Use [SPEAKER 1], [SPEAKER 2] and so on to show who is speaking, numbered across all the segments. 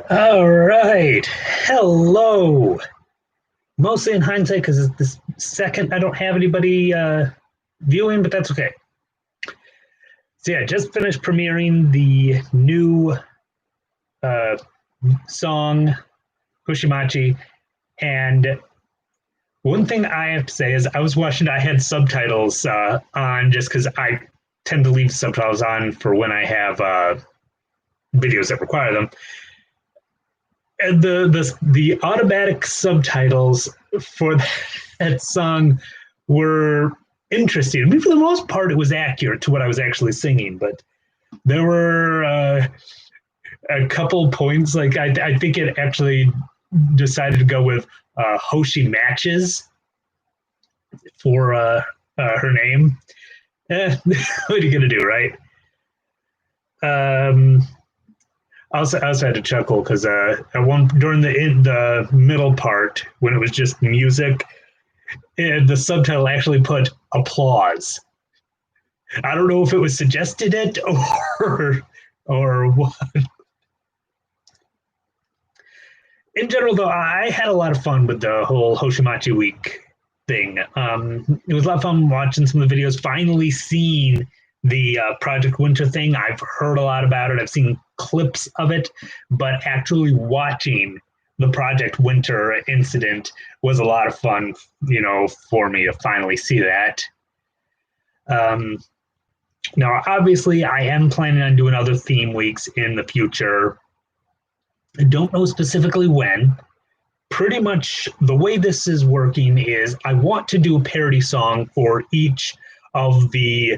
[SPEAKER 1] All right. Hello. Mostly in hindsight because it's this second I don't have anybody viewing, but that's okay. So yeah, just finished premiering the new uh, song Hoshimachi, and one thing I have to say is I was watching. I had subtitles on just because I tend to leave subtitles on for when I have videos that require them. And the automatic subtitles for that song were interesting. I mean, for the most part, it was accurate to what I was actually singing, but there were a couple points. Like I think it actually decided to go with Hoshi matches for her name. What are you gonna do, right? Um, I also had to chuckle because at one during the middle part when it was just music, the subtitle actually put applause. I don't know if it was suggested it or what. In general, though, I had a lot of fun with the whole Hoshimachi week thing. It was a lot of fun watching some of the videos. Finally, seeing the Project Winter thing. I've heard a lot about it. I've seen clips of it, but actually watching the Project Winter incident was a lot of fun. For me to finally see that. Um, Now, obviously, I am planning on doing other theme weeks in the future. I don't know specifically when. Pretty much the way this is working is I want to do a parody song for each of the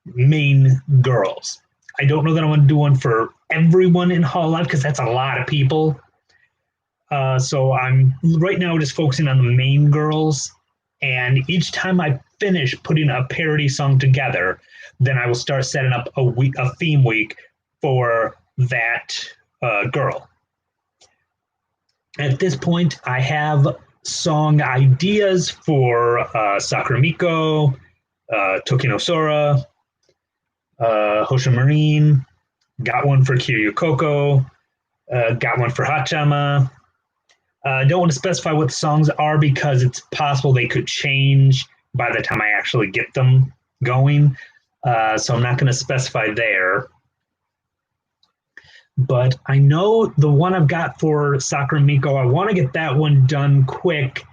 [SPEAKER 1] main girls. I don't know that I want to do one for everyone in Hololive because that's a lot of people. So I'm right now just focusing on the main girls. And each time I finish putting a parody song together, then I will start setting up a theme week for that girl. At this point, I have song ideas for Sakura Miko, Tokino Sora, Hoshimarine, got one for Kiryu Koko, got one for Hachama. I don't want to specify what the songs are because it's possible they could change by the time I actually get them going. So I'm not going to specify there. But I know the one I've got for Sakura Miko, I want to get that one done quick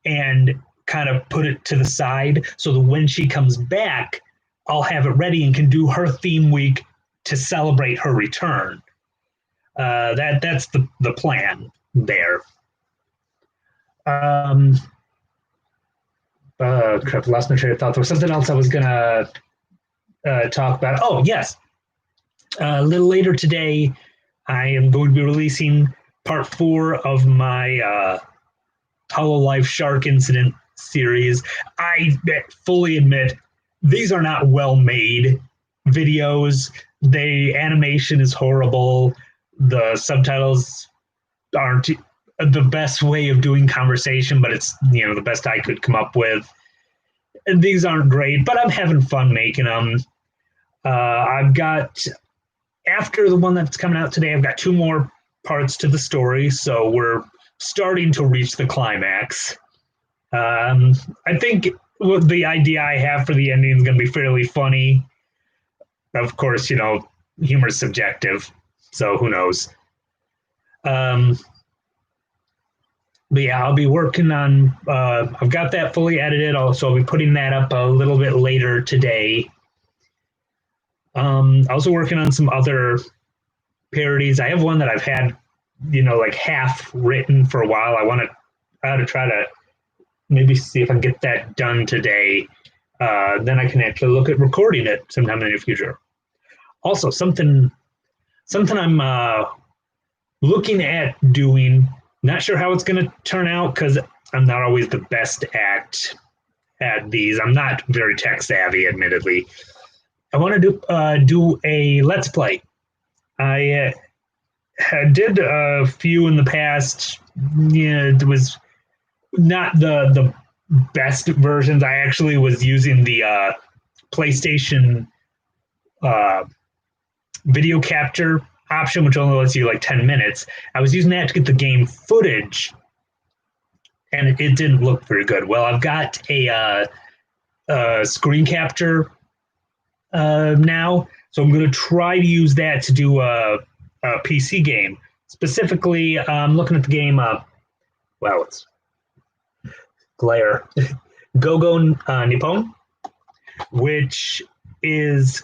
[SPEAKER 1] and kind of put it to the side so that when she comes back, I'll have it ready and can do her theme week to celebrate her return. That's the plan there. Crap, lost my train of thought. There was something else I was gonna talk about. Oh yes, a little later today, I am going to be releasing part 4 of my Hololive Shark Incident series. I fully admit these are not well made videos. The animation is horrible. The subtitles aren't the best way of doing conversation, but it's the best I could come up with. And these aren't great, but I'm having fun making them. I've got after the one that's coming out today, I've got 2 more parts to the story, so we're starting to reach the climax. I think the idea I have for the ending is going to be fairly funny. Of course, humor is subjective, so who knows. But yeah, I'll be working on. I've got that fully edited. Also, I'll be putting that up a little bit later today. Also working on some other parodies. I have one that I've had, like half written for a while. I to try to maybe see if I can get that done today. Then I can actually look at recording it sometime in the future. Also, something I'm looking at doing. Not sure how it's going to turn out because I'm not always the best at these. I'm not very tech savvy, admittedly. I want to do a let's play. I did a few in the past. Yeah, it was not the best versions. I actually was using the PlayStation video capture option, which only lets you like 10 minutes. I was using that to get the game footage, and it didn't look very good. Well, I've got a screen capture now, so I'm going to try to use that to do a PC game. Specifically, I'm looking at the game. Wow, it's glare. Gogo Nippon, which is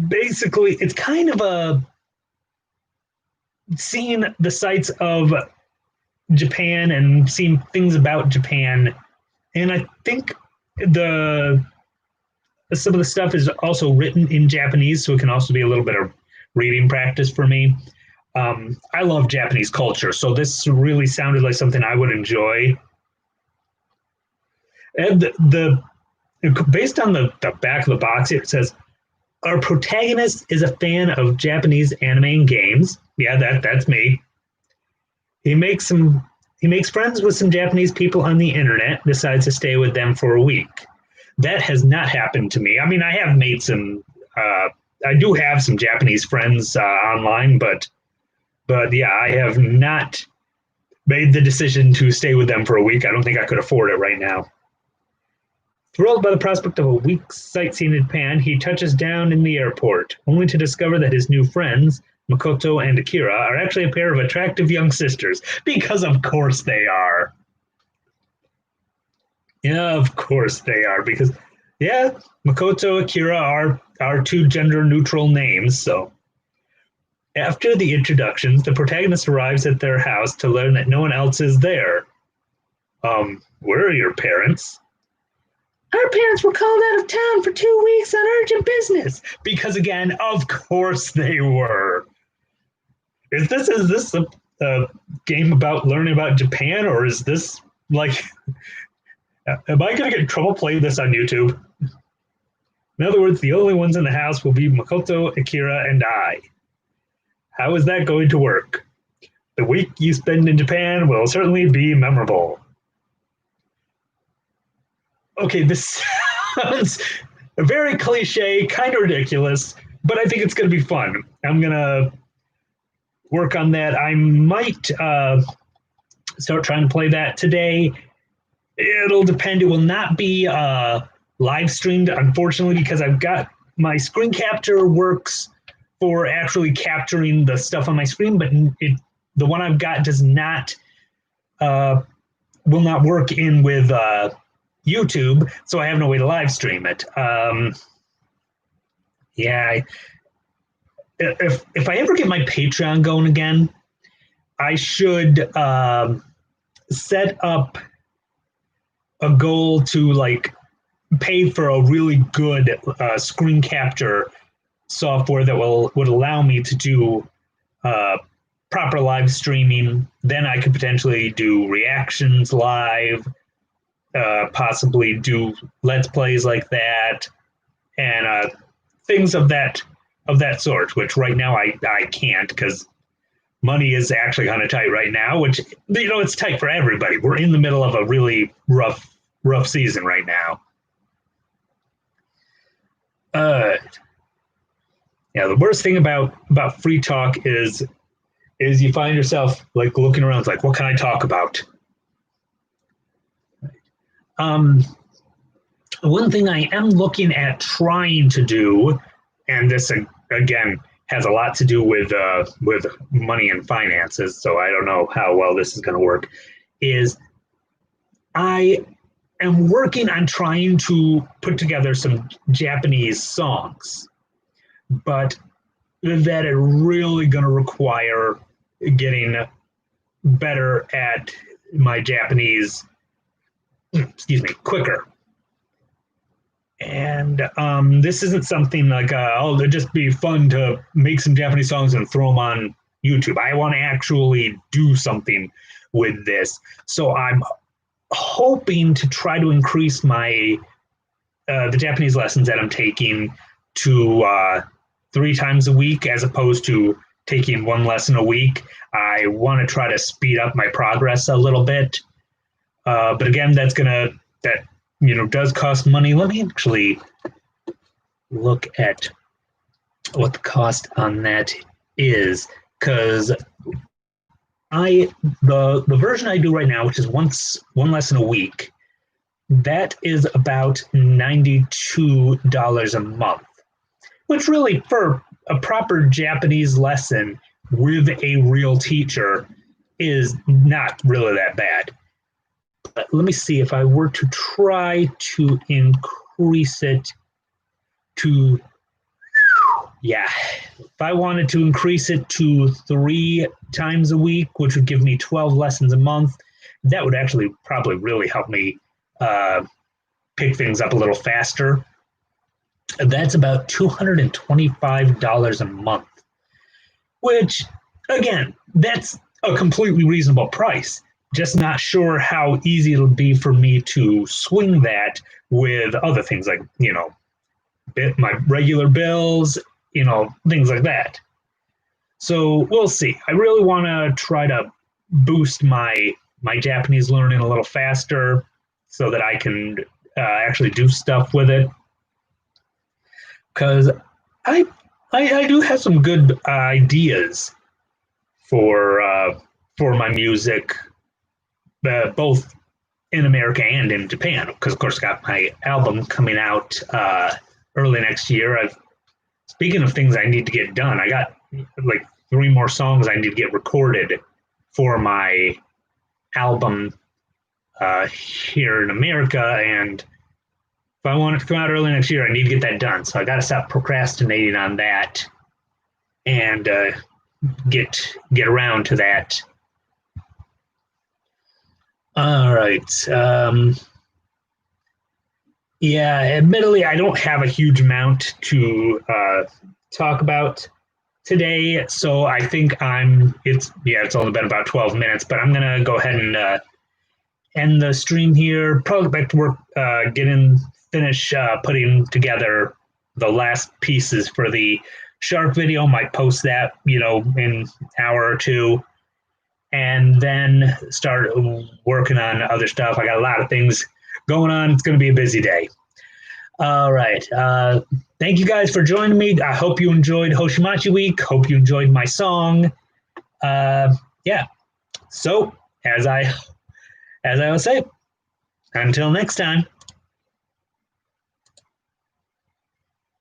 [SPEAKER 1] basically, it's kind of a seeing the sights of Japan and seeing things about Japan. And I think some of the stuff is also written in Japanese, so it can also be a little bit of reading practice for me. I love Japanese culture, so this really sounded like something I would enjoy. And based on the back of the box, it says, our protagonist is a fan of Japanese anime and games. Yeah, that's me. He makes friends with some Japanese people on the internet, decides to stay with them for a week. That has not happened to me. I mean, I have made some, I do have some Japanese friends online, but yeah, I have not made the decision to stay with them for a week. I don't think I could afford it right now. Thrilled by the prospect of a week's sightseeing in Japan, he touches down in the airport, only to discover that his new friends, Makoto and Akira, are actually a pair of attractive young sisters, because of course they are. Yeah, of course they are, because, yeah, Makoto, Akira are two gender-neutral names, so. After the introductions, the protagonist arrives at their house to learn that no one else is there. Where are your parents? Our parents were called out of town for 2 weeks on urgent business. Because again, of course they were. Is this a game about learning about Japan, or is this like, am I going to get in trouble playing this on YouTube? In other words, the only ones in the house will be Makoto, Akira, and I. How is that going to work? The week you spend in Japan will certainly be memorable. Okay, this sounds very cliche, kind of ridiculous, but I think it's going to be fun. I'm going to work on that. I might start trying to play that today. It'll depend. It will not be live streamed, unfortunately, because I've got my screen capture works for actually capturing the stuff on my screen, but the one I've got does not, will not work in with YouTube, so I have no way to live stream it. Yeah, if I ever get my Patreon going again, I should set up a goal to like pay for a really good screen capture software that would allow me to do proper live streaming. Then I could potentially do reactions live, possibly do let's plays like that, and things of that sort. Which right now I can't, because money is actually kind of tight right now. Which, you know, it's tight for everybody. We're in the middle of a really rough season right now. Yeah, the worst thing about Freetalk is you find yourself like looking around, it's like, what can I talk about? One thing I am looking at trying to do, and this again has a lot to do with money and finances, so I don't know how well this is going to work, is I am working on trying to put together some Japanese songs, but that are really going to require getting better at my Japanese, quicker. And this isn't something like, it'll just be fun to make some Japanese songs and throw them on YouTube. I want to actually do something with this. So I'm hoping to try to increase my the Japanese lessons that I'm taking to 3 times a week, as opposed to taking 1 lesson a week. I want to try to speed up my progress a little bit. But again, that does cost money. Let me actually look at what the cost on that is, because the version I do right now, which is one lesson a week, that is about $92 a month, which really, for a proper Japanese lesson with a real teacher, is not really that bad. But let me see, if I were to try to increase it to, yeah, if I wanted to increase it to 3 times a week, which would give me 12 lessons a month, that would actually probably really help me pick things up a little faster. That's about $225 a month, which, again, that's a completely reasonable price. Just not sure how easy it'll be for me to swing that with other things like, my regular bills, things like that. So we'll see. I really want to try to boost my Japanese learning a little faster so that I can actually do stuff with it. Because I do have some good ideas for my music, both in America and in Japan. Because of course, I got my album coming out early next year. Speaking of things I need to get done, I got like 3 more songs I need to get recorded for my album here in America, and if I want it to come out early next year, I need to get that done. So I got to stop procrastinating on that and get around to that. All right. Yeah, admittedly, I don't have a huge amount to talk about today, so I think it's only been about 12 minutes, but I'm gonna go ahead and end the stream here. Probably back to work, finish putting together the last pieces for the shark video. Might post that, in an hour or two, and then start working on other stuff. I got a lot of things going on. It's going to be a busy day. All right. Thank you guys for joining me. I hope you enjoyed Hoshimachi Week. Hope you enjoyed my song. Yeah. So as I would say, until next time.